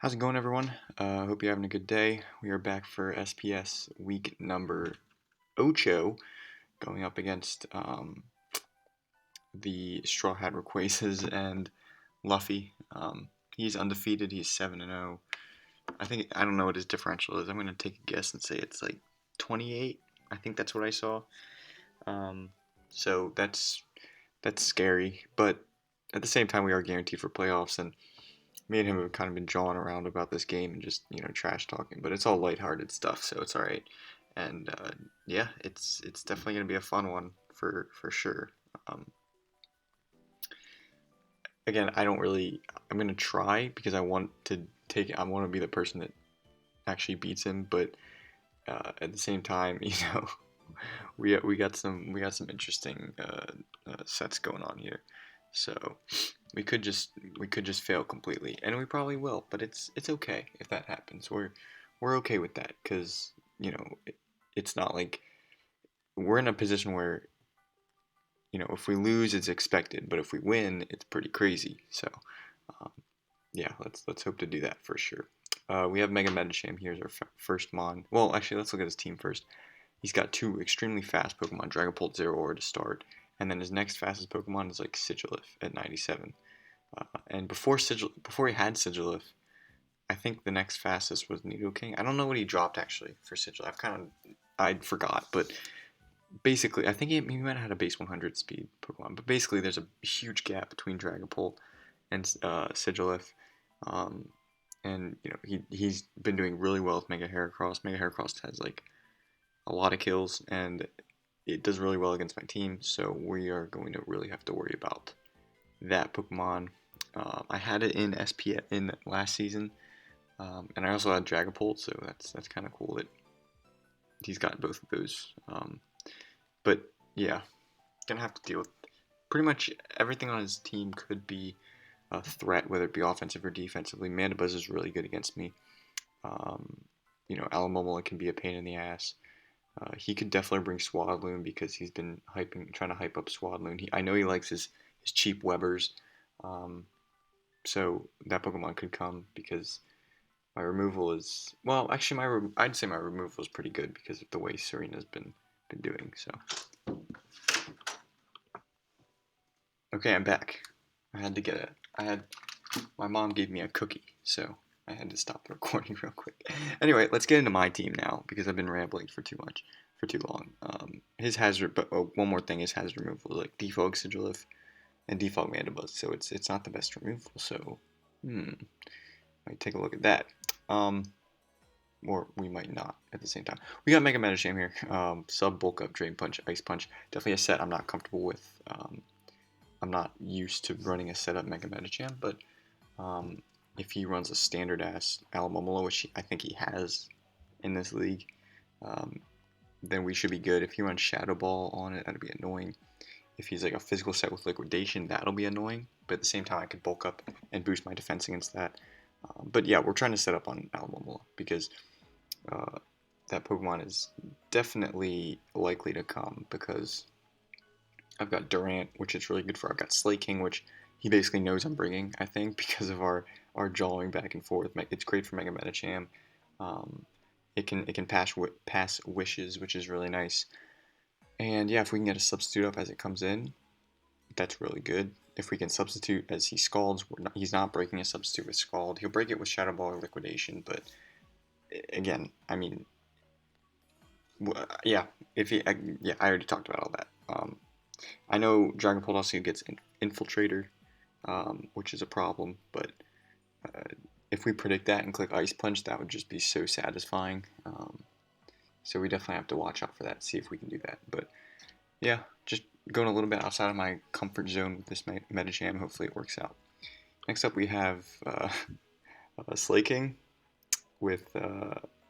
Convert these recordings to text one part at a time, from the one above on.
How's it going, everyone? Hope you're having a good day. We are back for SPS week number ocho, going up against the Strawhat Rayquazas and Luffy. He's undefeated. He's 7-0. I don't know what his differential is. I'm gonna take a guess and say it's like 28. I think that's what I saw. Um, so that's scary, but at the same time, we are guaranteed for playoffs, and me and him have kind of been jawing around about this game and just trash talking, but it's all lighthearted stuff, so it's all right. And yeah, it's definitely gonna be a fun one for sure. Um, Again, I don't really. I'm gonna try because I want to take. I want to be the person that actually beats him, but at the same time, we got some interesting sets going on here. So we could just fail completely, and we probably will. But it's okay if that happens. We're okay with that because it's not like we're in a position where if we lose, it's expected, but if we win, it's pretty crazy. So um, yeah, let's hope to do that for sure. We have Mega Medicham here as our first Mon. Well, actually, let's look at his team first. He's got two extremely fast Pokemon, Dragapult, Zero Aura to start, and then his next fastest Pokemon is like Sigilyph at 97. And before he had Sigilyph, I think the next fastest was Nidoking. I don't know what he dropped actually for Sigilyph. I forgot, but basically, I think he might have had a base 100 speed Pokemon. But basically, there's a huge gap between Dragapult and Sigilyph. Um, and he's been doing really well with Mega Heracross. Mega Heracross has like a lot of kills, and it does really well against my team. So we are going to really have to worry about that Pokemon. I had it in SPS in last season, and I also had Dragapult, so that's kind of cool that he's got both of those. But yeah, gonna have to deal with pretty much everything on his team could be a threat, whether it be offensive or defensively. Mandibuzz is really good against me. Um, Alamomola can be a pain in the ass. He could definitely bring Swadloon because he's been trying to hype up Swadloon. I know he likes his cheap Webbers, um, so that Pokemon could come because my removal is well. Actually, I'd say my removal is pretty good because of the way Serena's been doing. So okay, I'm back. I had to get it. My mom gave me a cookie, so I had to stop the recording real quick. Anyway, let's get into my team now because I've been rambling for too long. His hazard, but one more thing, his hazard removal is like Defog Sigilif and Defog Mandibuzz, so it's not the best removal. So, might take a look at that. Or we might not at the same time. We got Mega Medicham here. Sub Bulk Up, Drain Punch, Ice Punch. Definitely a set I'm not comfortable with. I'm not used to running a setup Mega Medicham, but if he runs a standard ass Alamomola, which I think he has in this league, um, then we should be good. If he runs Shadow Ball on it, that'd be annoying. If he's like a physical set with Liquidation, that'll be annoying. But at the same time, I could bulk up and boost my defense against that. But yeah, we're trying to set up on Alamomola because that Pokemon is definitely likely to come because I've got Durant, which is really good for. I've got Slaking, which he basically knows I'm bringing, I think, because of our jawing back and forth. It's great for Mega Medicham. Um, it can pass wishes, which is really nice. And yeah, if we can get a substitute up as it comes in, that's really good. If we can substitute as he scalds, he's not breaking a substitute with Scald. He'll break it with Shadow Ball or Liquidation, but again, I mean, yeah, yeah, I already talked about all that. I know Dragonpult also gets Infiltrator, which is a problem, but uh, if we predict that and click Ice Punch, that would just be so satisfying. So we definitely have to watch out for that, see if we can do that. But yeah, just going a little bit outside of my comfort zone with this Medicham. Hopefully it works out. Next up, we have Slaking with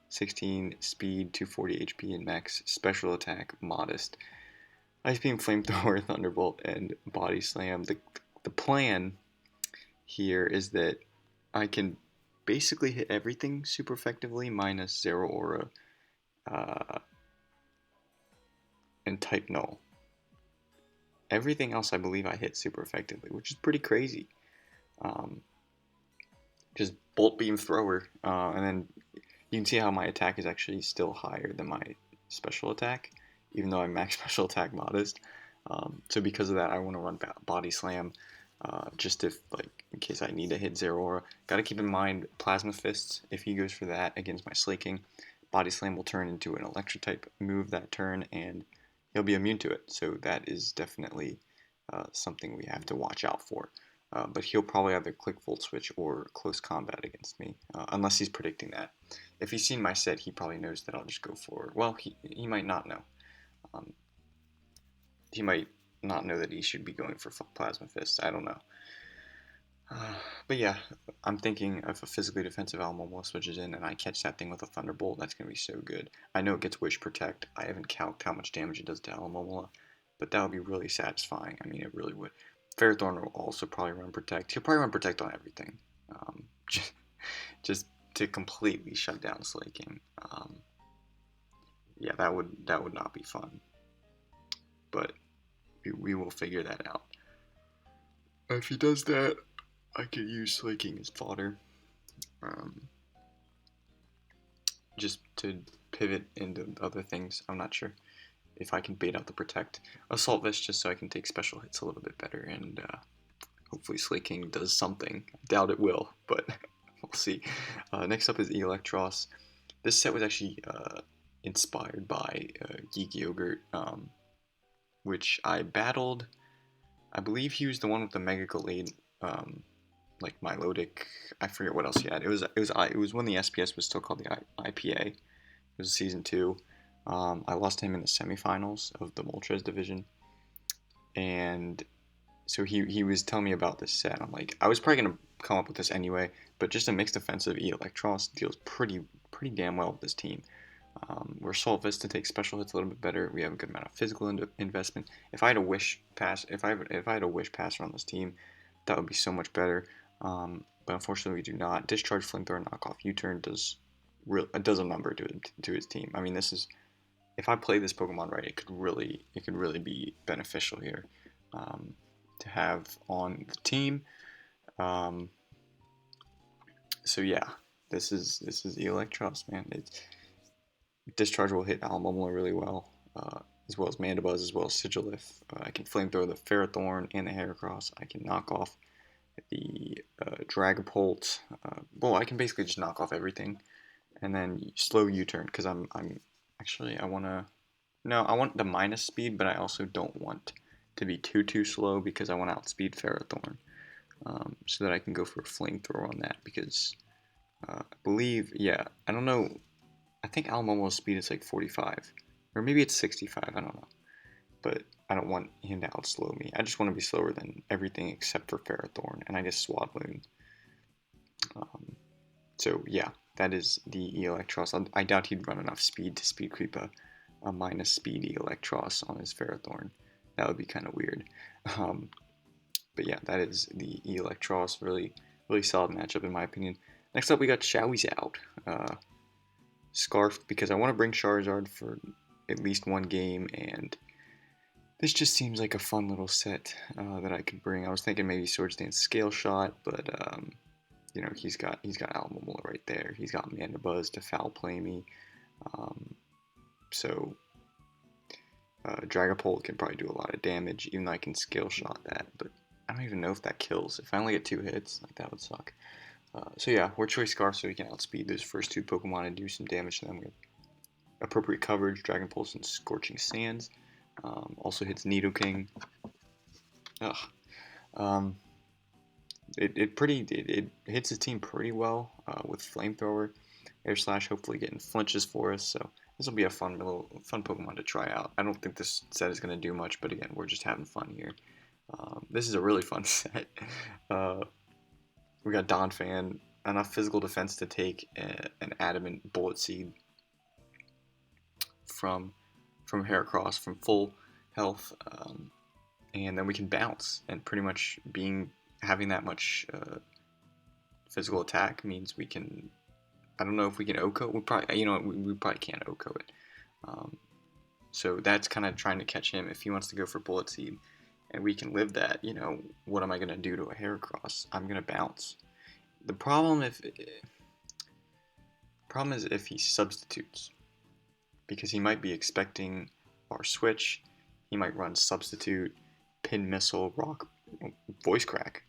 16 speed, 240 HP, and max special attack, modest. Ice Beam, Flamethrower, Thunderbolt, and Body Slam. The plan here is that I can basically hit everything super effectively minus Zero Aura uh, and Type Null. Everything else I believe I hit super effectively, which is pretty crazy. Um, just Bolt Beam Thrower, and then you can see how my attack is actually still higher than my special attack, even though I'm max special attack modest. So because of that, I want to run Body Slam, just if, like, in case I need to hit Zeraora. Gotta keep in mind, Plasma Fists, if he goes for that against my Slaking, Body Slam will turn into an Electro-type move that turn, and he'll be immune to it. So that is definitely something we have to watch out for. But he'll probably either click Volt Switch or Close Combat against me, unless he's predicting that. If he's seen my set, he probably knows that I'll just go for... Well, he might not know. He might not know that he should be going for Plasma Fist. I don't know. But yeah, I'm thinking if a physically defensive Alomomola switches in and I catch that thing with a Thunderbolt, that's going to be so good. I know it gets Wish Protect. I haven't calculated how much damage it does to Alomomola, but that would be really satisfying. I mean, it really would. Ferrothorn will also probably run Protect. He'll probably run Protect on everything. Just to completely shut down Slaking. Yeah, that would not be fun. But we will figure that out. If he does that, I could use Slaking as fodder. Just to pivot into other things. I'm not sure if I can bait out the Protect. Assault Vest just so I can take special hits a little bit better, and hopefully Slaking does something. I doubt it will, but we'll see. Next up is Electros. This set was actually inspired by Geek Yogurt, which I battled. I believe he was the one with the Mega Gallade, like Milotic. I forget what else he had. It was when the SPS was still called the IPA. It was season 2. I lost him in the semifinals of the Moltres division, and so he was telling me about this set. I'm like, I was probably gonna come up with this anyway, but just a mixed defensive Electros deals pretty damn well with this team. We're Assault Vest to take special hits a little bit better. We have a good amount of physical investment. If I had a Wish Pass, if I had a Wish Passer on this team, that would be so much better. But unfortunately, we do not. Discharge, Flamethrower, Knockoff, U-Turn does a number to his team. I mean, this is, if I play this Pokemon right, it could really be beneficial here to have on the team. So yeah, this is Electros, man. Discharge will hit Alomomola really well, as well as Mandibuzz, as well as Sigilif. I can Flamethrower the Ferrothorn and the Heracross. I can knock off the Dragapult. Well, I can basically just knock off everything, and then slow U-turn because I want the minus speed, but I also don't want to be too slow because I want to outspeed Ferrothorn, so that I can go for a Flamethrower on that because I believe, yeah, I don't know. I think Alomomola's speed is like 45, or maybe it's 65. I don't know, but I don't want him to outslow me. I just want to be slower than everything except for Ferrothorn, and I guess Swadloon. So yeah, that is the Electros. I doubt he'd run enough speed to speed creep a minus speed Electros on his Ferrothorn. That would be kind of weird. But yeah, that is the Electros. Really solid matchup in my opinion. Next up, we got Chaoizao. Scarfed because I want to bring Charizard for at least one game, and this just seems like a fun little set that I could bring. I was thinking maybe Swords Dance Scale Shot, but you know, he's got Alomomola right there. He's got Mandibuzz to foul play me. So Dragapult can probably do a lot of damage, even though I can Scale Shot that, but I don't even know if that kills. If I only get 2 hits, like, that would suck. So yeah, we're Choice Scarf so we can outspeed those first 2 Pokemon and do some damage to them. We have appropriate coverage, Dragon Pulse and Scorching Sands. Also hits Nidoking. It hits the team pretty well with Flamethrower, Air Slash, hopefully getting flinches for us. So this will be a fun Pokemon to try out. I don't think this set is going to do much, but again, we're just having fun here. This is a really fun set. We got Donphan, enough physical defense to take an Adamant Bullet Seed from Heracross from full health, and then we can bounce. And pretty much having that much physical attack means we can. I don't know if we can OHKO. We probably can't OHKO it. So that's kind of trying to catch him if he wants to go for Bullet Seed. And we can live that, what am I going to do to a Heracross? I'm going to bounce. The problem is if he substitutes, because he might be expecting our switch. He might run substitute, pin missile, rock, voice crack,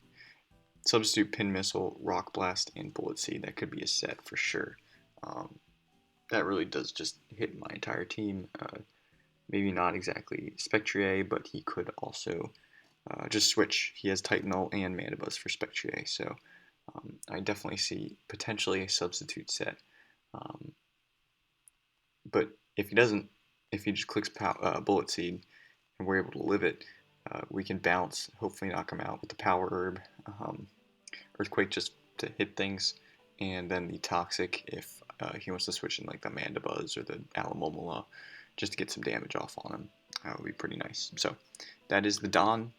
substitute, pin missile, rock blast, and bullet seed. That could be a set for sure. That really does just hit my entire team. Maybe not exactly Spectrier, but he could also just switch. He has Titanol and Mandibuzz for Spectrier, so I definitely see potentially a substitute set. But if he doesn't, if he just clicks Bullet Seed and we're able to live it, we can bounce, hopefully knock him out with the Power Herb, Earthquake just to hit things, and then the Toxic if he wants to switch in like the Mandibuzz or the Alomomola just to get some damage off on him. That would be pretty nice. So that is the Don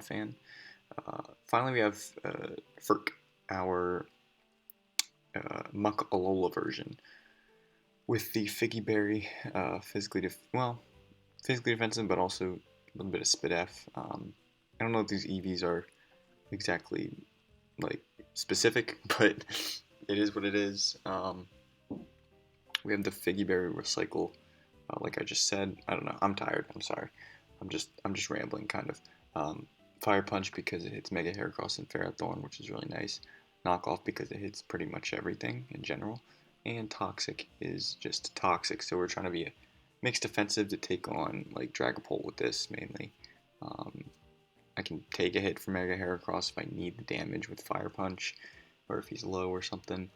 fan. Finally, we have Ferk, our Muck-Alola version with the Figgy Berry, physically defensive, but also a little bit of Spit F. I don't know if these EVs are exactly like specific, but it is what it is. We have the Figgy Berry Recycle, like I just said. I don't know. I'm tired. I'm sorry. I'm just rambling, kind of. Fire Punch because it hits Mega Heracross and Ferrothorn, which is really nice. Knockoff because it hits pretty much everything in general. And Toxic is just Toxic, so we're trying to be a mixed defensive to take on like Dragapult with this mainly. I can take a hit from Mega Heracross if I need the damage with Fire Punch, or if he's low or something.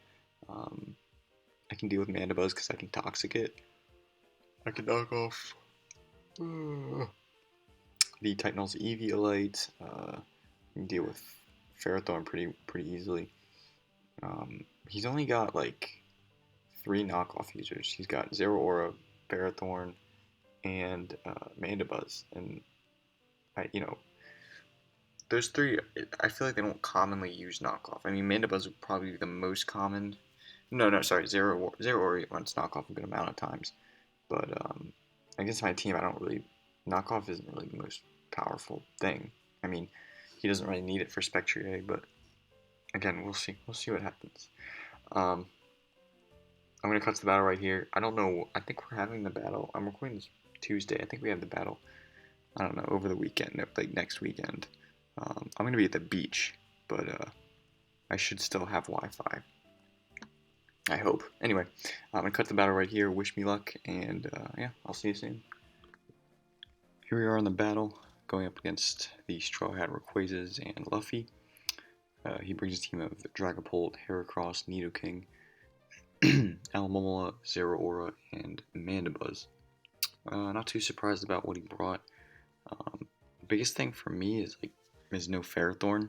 I can deal with Mandibuzz because I can Toxic it. I can knock off the Titanol's Eviolite. I can deal with Ferrothorn pretty easily. He's only got like 3 knockoff users. He's got Zeraora, Ferrothorn, and Mandibuzz, and those 3. I feel like they don't commonly use knockoff. I mean, Mandibuzz would probably be the most common. No, sorry, Zeraora runs knockoff a good amount of times, but against my team, I don't really. Knockoff isn't really the most powerful thing. I mean, he doesn't really need it for Spectrier, but again, we'll see. We'll see what happens. I'm going to cut to the battle right here. I don't know. I think we're having the battle. I'm recording this Tuesday. I think we have the battle, I don't know, over the weekend, like next weekend. I'm going to be at the beach, but I should still have Wi-Fi. I hope. Anyway, I'm going to cut the battle right here. Wish me luck, and yeah, I'll see you soon. Here we are in the battle, going up against the Strawhat Rayquazas and Luffy. He brings a team of Dragapult, Heracross, Nidoking, Alomomola, Zeraora, and Mandibuzz. Not too surprised about what he brought. The biggest thing for me is no Ferrothorn.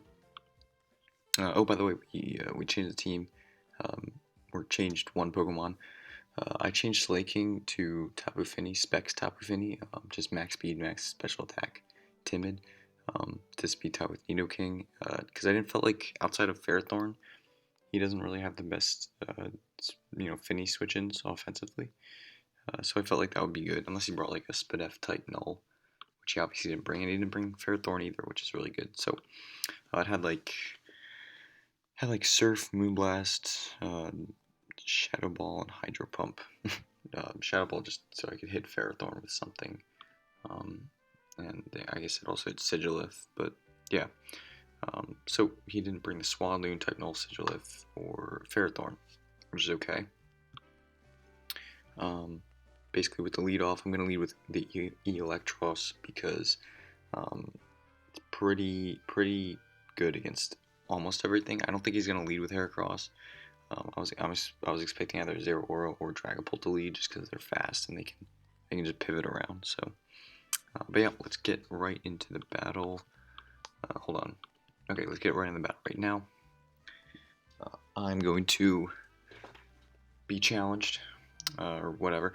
Oh, by the way, we changed the team. Or changed one Pokemon. I changed Slaking to Tapu Fini, Specs Tapu Fini, just max speed, max special attack, timid, to speed tie with Nidoking, because I didn't feel like outside of Ferrothorn, he doesn't really have the best, Fini switch-ins offensively. So I felt like that would be good, unless he brought like a Spit F type Null, which he obviously didn't bring, and he didn't bring Ferrothorn either, which is really good. So it had like Surf, Moonblast, Shadow Ball, and Hydro Pump. Shadow Ball just so I could hit Ferrothorn with something. And I guess it also had Sigilith, but yeah. So he didn't bring the Swaloon type Null Sigilith or Ferrothorn, which is okay. Basically with the lead off, I'm going to lead with the Electros because it's pretty good against almost everything. I don't think he's going to lead with Heracross. I was expecting either Zeraora or Dragapult to lead just because they're fast and they can just pivot around. So, but yeah, let's get right into the battle. Hold on. Okay, let's get right in the battle right now. I'm going to be challenged, or whatever.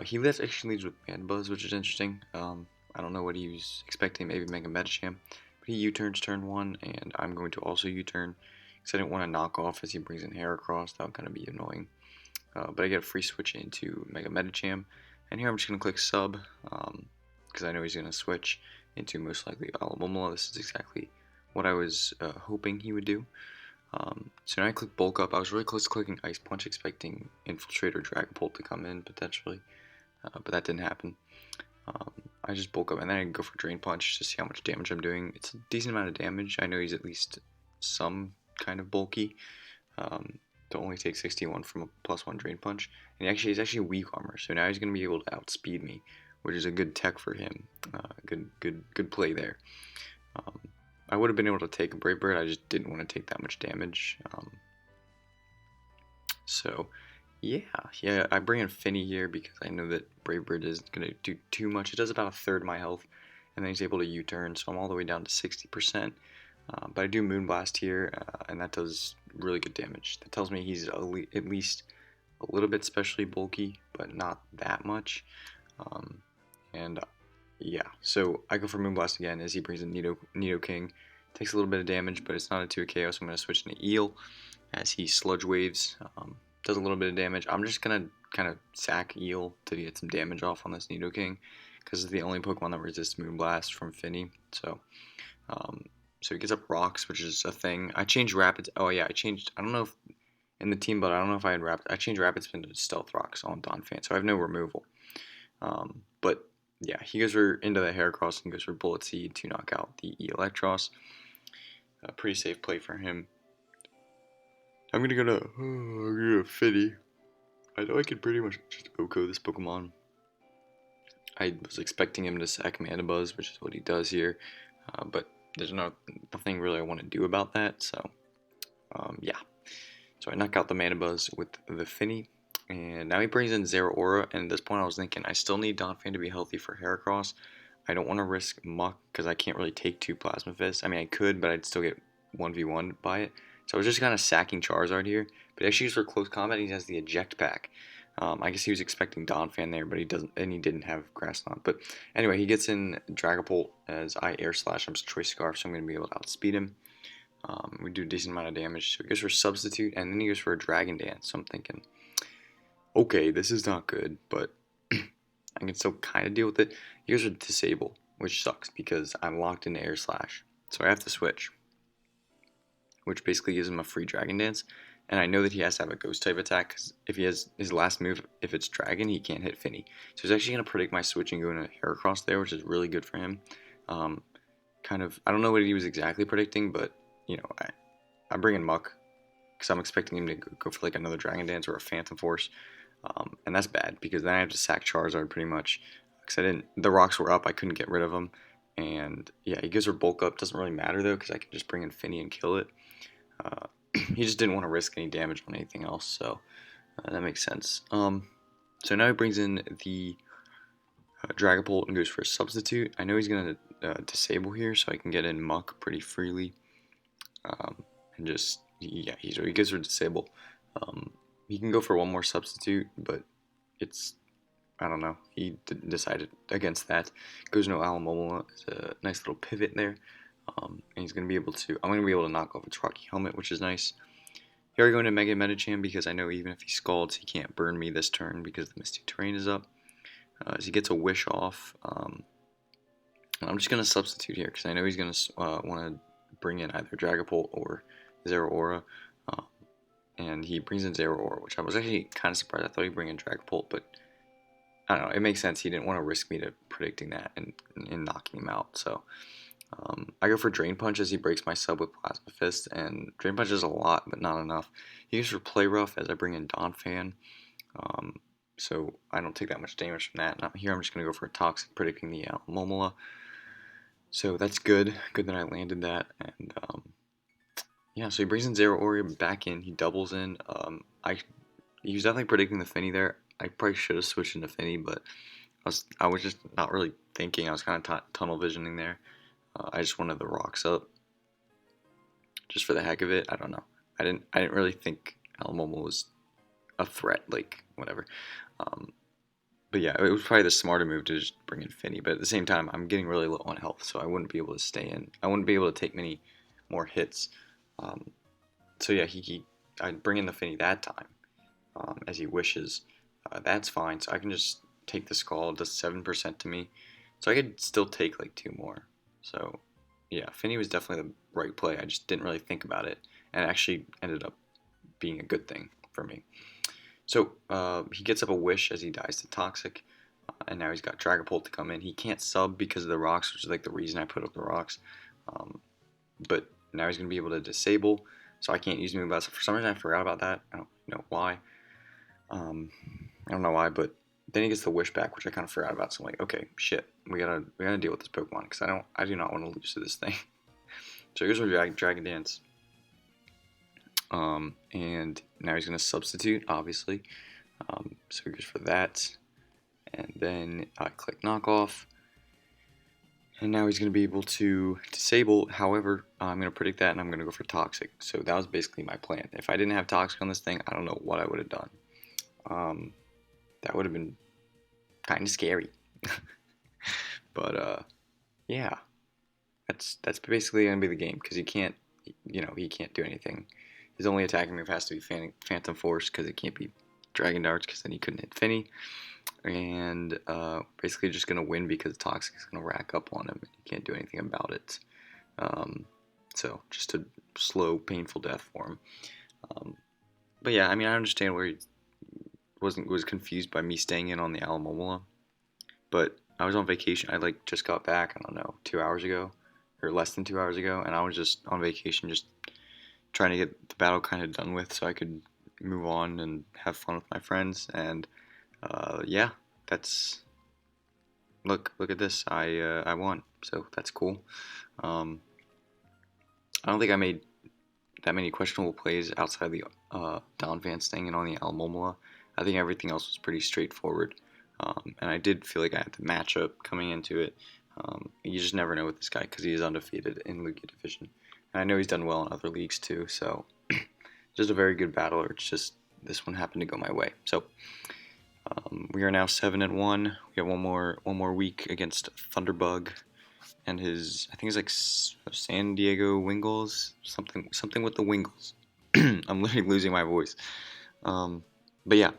He actually leads with Mandibuzz, which is interesting. I don't know what he was expecting, maybe Mega Medicham. But he U-turns turn 1, and I'm going to also U-turn. Because I didn't want to knock off as he brings in Heracross. That would kind of be annoying. But I get a free switch into Mega Medicham. And here I'm just going to click sub. Because I know he's going to switch into most likely Alomomola. This is exactly what I was hoping he would do. So now I click bulk up. I was really close to clicking Ice Punch, expecting Infiltrate or Dragapult to come in potentially, but that didn't happen. I just bulk up and then I go for Drain Punch to see how much damage I'm doing. It's a decent amount of damage. I know he's at least some kind of bulky. To only take 61 from a +1 Drain Punch, and he's actually weak armor, so now he's going to be able to outspeed me, which is a good tech for him. Good play there. I would have been able to take a Brave Bird, I just didn't want to take that much damage. So yeah, I bring in Finny here because I know that Brave Bird is going to do too much. It does about 1/3 my health, and then he's able to U-turn, so I'm all the way down to 60%. But I do Moonblast here, and that does really good damage. That tells me he's at least a little bit specially bulky, but not that much. Yeah, so I go for Moonblast again as he brings in Nidoking. Takes a little bit of damage, but it's not a 2 KO, so I'm going to switch into Eel as he Sludge Waves. Does a little bit of damage. I'm just going to kind of sack Eel to get some damage off on this Nidoking, because it's the only Pokemon that resists Moonblast from Finny. So he gets up Rocks, which is a thing. I changed Rapid. Oh yeah, I don't know if in the team, but I don't know if I had Rapid. I changed Rapid Spin to Stealth Rocks on Donphan, so I have no removal. But yeah, he goes for into the Heracross and goes for Bullet Seed to knock out the Electros. A pretty safe play for him. I'm gonna go to Finny. I know I could pretty much just OHKO this Pokemon. I was expecting him to sack Mandibuzz, which is what he does here, but there's nothing really I want to do about that, so yeah. So I knock out the Mandibuzz with the Finny, and now he brings in Zeraora, and at this point I was thinking I still need Donphan to be healthy for Heracross. I don't want to risk Muck, because I can't really take 2 Plasma Fists. I mean, I could, but I'd still get 1v1 by it. So I was just kind of sacking Charizard here, but actually for close combat he has the Eject Pack. I guess he was expecting Donphan there, but he didn't have Grass Knot. But anyway, he gets in Dragapult as I Air Slash him Choice Scarf, so I'm going to be able to outspeed him. We do a decent amount of damage, so he goes for Substitute, and then he goes for a Dragon Dance. So I'm thinking, okay, this is not good, but I can still kind of deal with it. He goes for Disable, which sucks because I'm locked into Air Slash, so I have to switch, which basically gives him a free Dragon Dance. And I know that he has to have a Ghost type attack, because if he has his last move, if it's Dragon, he can't hit Finny. So he's actually going to predict my switch and go into Heracross there, which is really good for him. I don't know what he was exactly predicting, but you know, I bring in Muck because I'm expecting him to go for like another Dragon Dance or a Phantom Force, and that's bad because then I have to sack Charizard pretty much because the rocks were up, I couldn't get rid of them, and yeah, he gives her Bulk Up. Doesn't really matter though because I can just bring in Finny and kill it. He just didn't want to risk any damage on anything else, so that makes sense. So now he brings in the Dragapult and goes for a Substitute. I know he's going to disable here, so I can get in Muck pretty freely. And just, yeah, he goes for Disable. He can go for one more Substitute, but I don't know. He decided against that. Goes no Alomomola. It's a nice little pivot there. And he's going to be able to, I'm going to be able to knock off its Rocky Helmet, which is nice. Here I go into Mega Medicham because I know even if he scalds, he can't burn me this turn because the Misty Terrain is up. As he gets a Wish off, I'm just going to substitute here because I know he's going to want to bring in either Dragapult or Zeraora. And he brings in Zeraora, which I was actually kind of surprised. I thought he'd bring in Dragapult, but I don't know. It makes sense. He didn't want to risk me to predicting that and knocking him out. So I go for Drain Punch as he breaks my sub with Plasma Fist, and Drain Punch is a lot, but not enough. He goes for Play Rough as I bring in Donphan, so I don't take that much damage from that. Now here I'm just going to go for a Toxic, predicting the Momola. So that's good. Good that I landed that, and yeah, so he brings in Zeraora back in, he doubles in. He was definitely predicting the Finny there. I probably should have switched into Finny, but I was just not really thinking. I was kind of tunnel visioning there. I just wanted the rocks up, just for the heck of it. I don't know. I didn't really think Alomomola was a threat, like whatever. But yeah, it was probably the smarter move to just bring in Finny. But at the same time, I'm getting really low on health, so I wouldn't be able to stay in. I wouldn't be able to take many more hits. So yeah, I'd bring in the Finny that time, as he wishes. That's fine. So I can just take the Scald. It does 7% to me, so I could still take like 2 more. So yeah, Finny was definitely the right play. I just didn't really think about it. and it actually ended up being a good thing for me. So he gets up a wish as he dies to Toxic, and now he's got Dragapult to come in. He can't sub because of the rocks, which is like the reason I put up the rocks. But now he's going to be able to disable, so I can't use move outs. For some reason I forgot about that. I don't know why. I don't know why, but then he gets the wish back, which I kind of forgot about. So I'm like, okay, shit, we gotta deal with this Pokemon because I do not want to lose to this thing. So here's our Dragon Dance. And now he's gonna substitute, obviously. So he goes for that, and then I click knockoff. And now he's going to be able to disable. However, I'm going to predict that, and I'm going to go for Toxic. So that was basically my plan. If I didn't have Toxic on this thing, I don't know what I would have done. That would have been kind of scary. But yeah, that's basically going to be the game because he can't do anything. His only attacking move has to be Phantom Force because it can't be Dragon Darts because then he couldn't hit Finny. And basically just going to win because Toxic is going to rack up on him and he can't do anything about it. So just a slow, painful death for him. But yeah, I mean, I understand where he was confused by me staying in on the Alomomola. But I was on vacation. I just got back, I don't know, 2 hours ago or less than 2 hours ago, and I was just on vacation, just trying to get the battle kind of done with so I could move on and have fun with my friends. And yeah, that's look at this. I won, so that's cool. I don't think I made that many questionable plays outside the Donphan staying in on the Alomomola. I think everything else was pretty straightforward, and I did feel like I had the matchup coming into it. You just never know with this guy because he is undefeated in Lugia Division, and I know he's done well in other leagues too. So just a very good battler. It's just this one happened to go my way. So we are now 7-1. We have one more week against Thunderbug and his, I think it's like San Diego Wingles, something with the Wingles. I'm literally losing my voice. But yeah,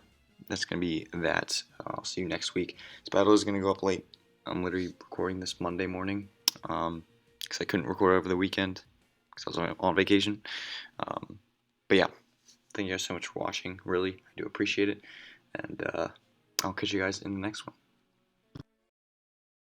that's gonna be that. I'll see you next week. This battle is gonna go up late. I'm literally recording this Monday morning because I couldn't record over the weekend because I was on vacation. But yeah, thank you guys so much for watching. Really, I do appreciate it. And I'll catch you guys in the next one.